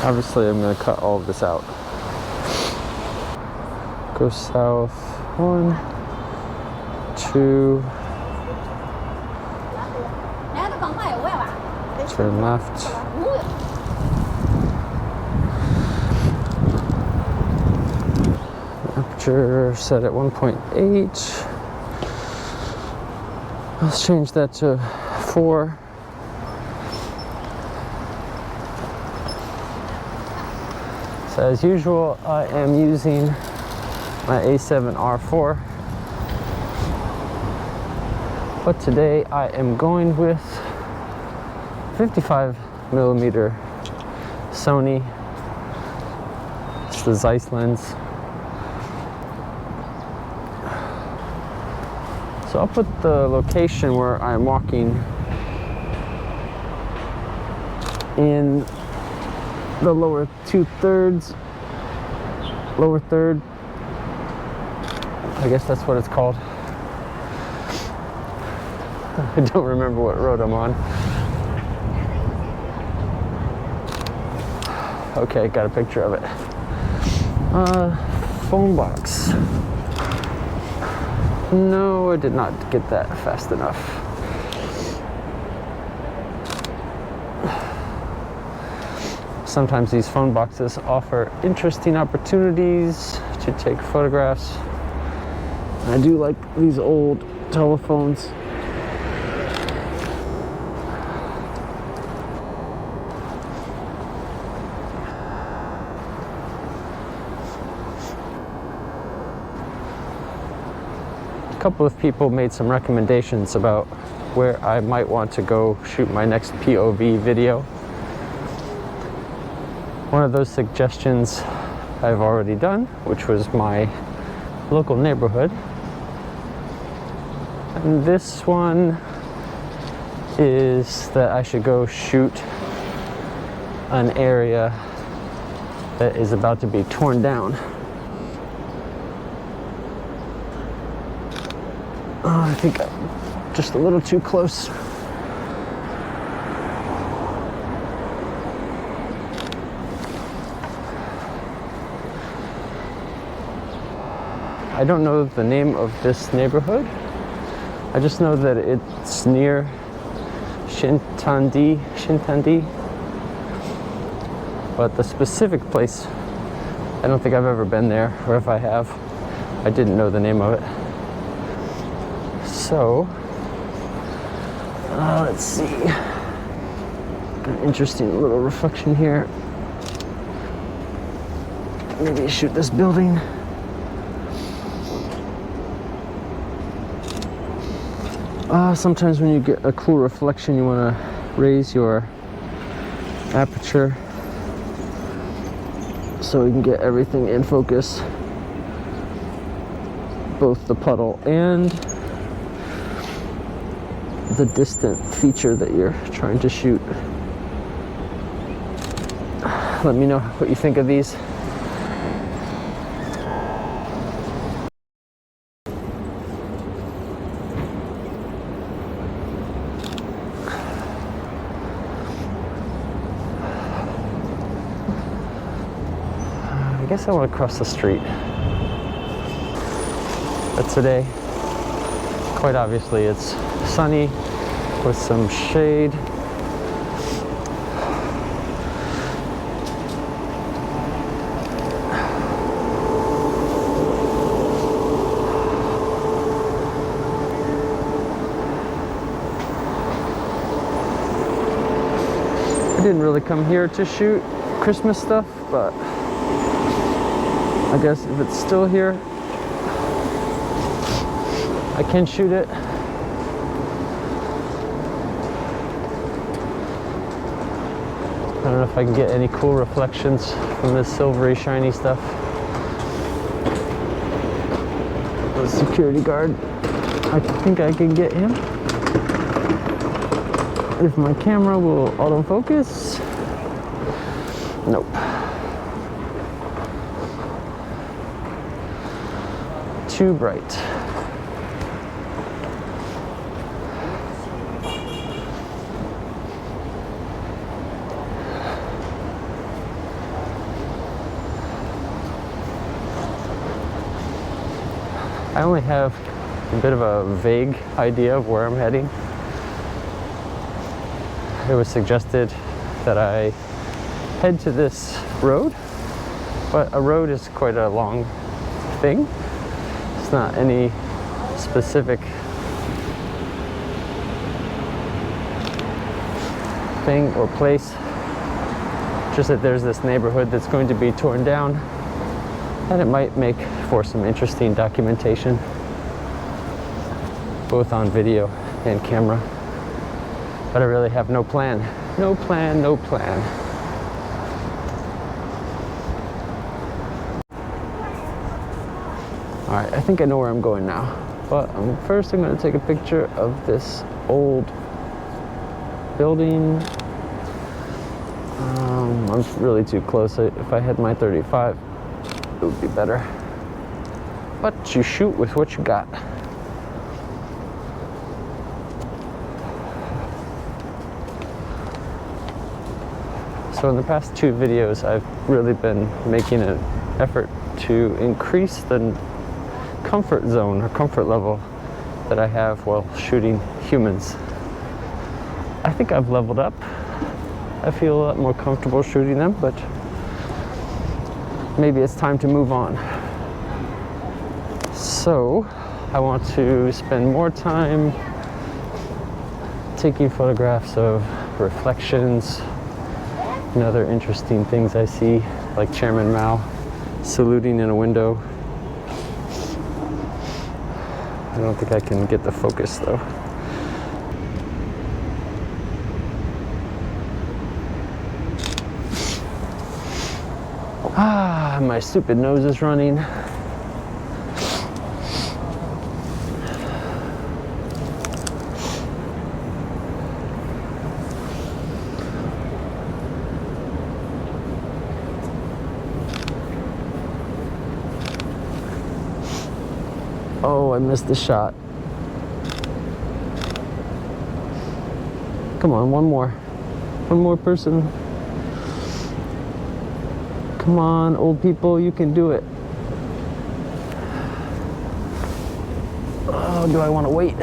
Obviously, I'm going to cut all of this out. Go south, 1, 2, turn left. Aperture set at 1.8. Let's change that to 4. So as usual, I am using my A7R4, but today I am going with 55mm Sony. It's the Zeiss lens. So I'll put the location where I'm walking in the lower 2/3, lower third. I guess that's what it's called. I don't remember what road I'm on. Okay, got a picture of it. Phone box. No, I did not get that fast enough. Sometimes these phone boxes offer interesting opportunities to take photographs. I do like these old telephones. A couple of people made some recommendations about where I might want to go shoot my next POV video. One of those suggestions I've already done, which was my local neighborhood. And this one is that I should go shoot an area that is about to be torn down. Oh, I think I'm just a little too close. I don't know the name of this neighborhood. I just know that it's near Shintandi. But the specific place, I don't think I've ever been there, or if I have, I didn't know the name of it. So, let's see. Got an interesting little reflection here. Maybe shoot this building. Sometimes when you get a cool reflection, you want to raise your aperture so you can get everything in focus, both the puddle and the distant feature that you're trying to shoot. Let me know what you think of these. I guess I want to cross the street. But today, quite obviously, it's sunny with some shade. I didn't really come here to shoot Christmas stuff, but I guess if it's still here, I can shoot it. don't know if I can get any cool reflections from this silvery, shiny stuff. The security guard, I think I can get him. If my camera will autofocus. Nope. Too bright. I only have a bit of a vague idea of where I'm heading. It was suggested that I head to this road, but a road is quite a long thing. It's not any specific thing or place, just that there's this neighborhood that's going to be torn down, and it might make for some interesting documentation, both on video and camera. But I really have no plan. No plan, no plan. All right, I think I know where I'm going now. But first I'm gonna take a picture of this old building. I'm really too close. If I had my 35, it would be better. But you shoot with what you got. So in the past 2 videos, I've really been making an effort to increase the comfort zone or comfort level that I have while shooting humans. I think I've leveled up. I feel a lot more comfortable shooting them, but maybe it's time to move on. So I want to spend more time taking photographs of reflections and other interesting things I see, like Chairman Mao saluting in a window. I don't think I can get the focus though. Ah, my stupid nose is running. Oh, I missed the shot. Come on, one more. One more person. Come on, old people, you can do it. Oh, do I want to wait?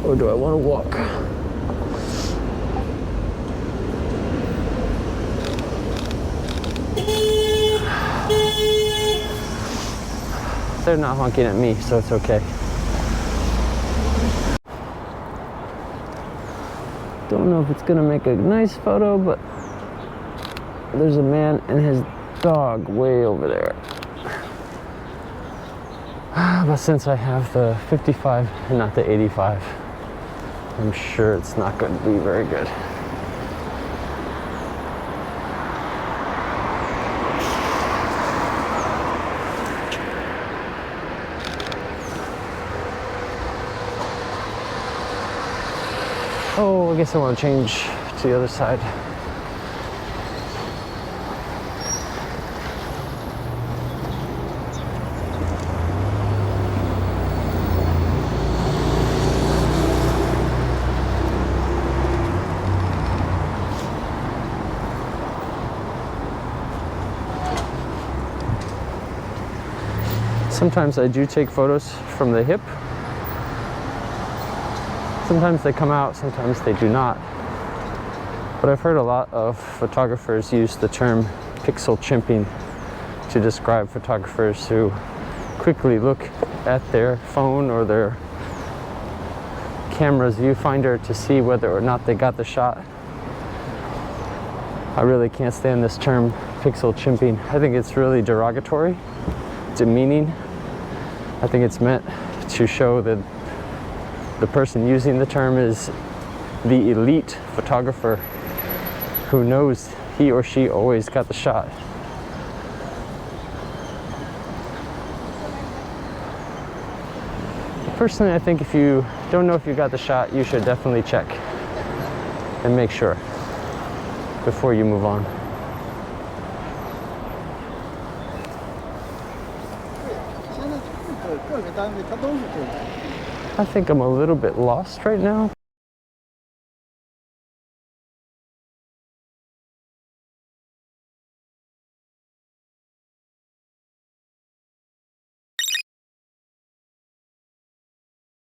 Or do I want to walk? They're not honking at me, so it's okay. Don't know if it's gonna make a nice photo, but there's a man and his dog way over there. But since I have the 55 and not the 85, I'm sure it's not going to be very good. Oh, I guess I want to change to the other side. Sometimes I do take photos from the hip. Sometimes they come out, sometimes they do not. But I've heard a lot of photographers use the term pixel chimping to describe photographers who quickly look at their phone or their camera's viewfinder to see whether or not they got the shot. I really can't stand this term pixel chimping. I think it's really derogatory, demeaning. I think it's meant to show that the person using the term is the elite photographer who knows, he or she always got the shot. Personally, I think if you don't know if you got the shot, you should definitely check and make sure before you move on. I think I'm a little bit lost right now.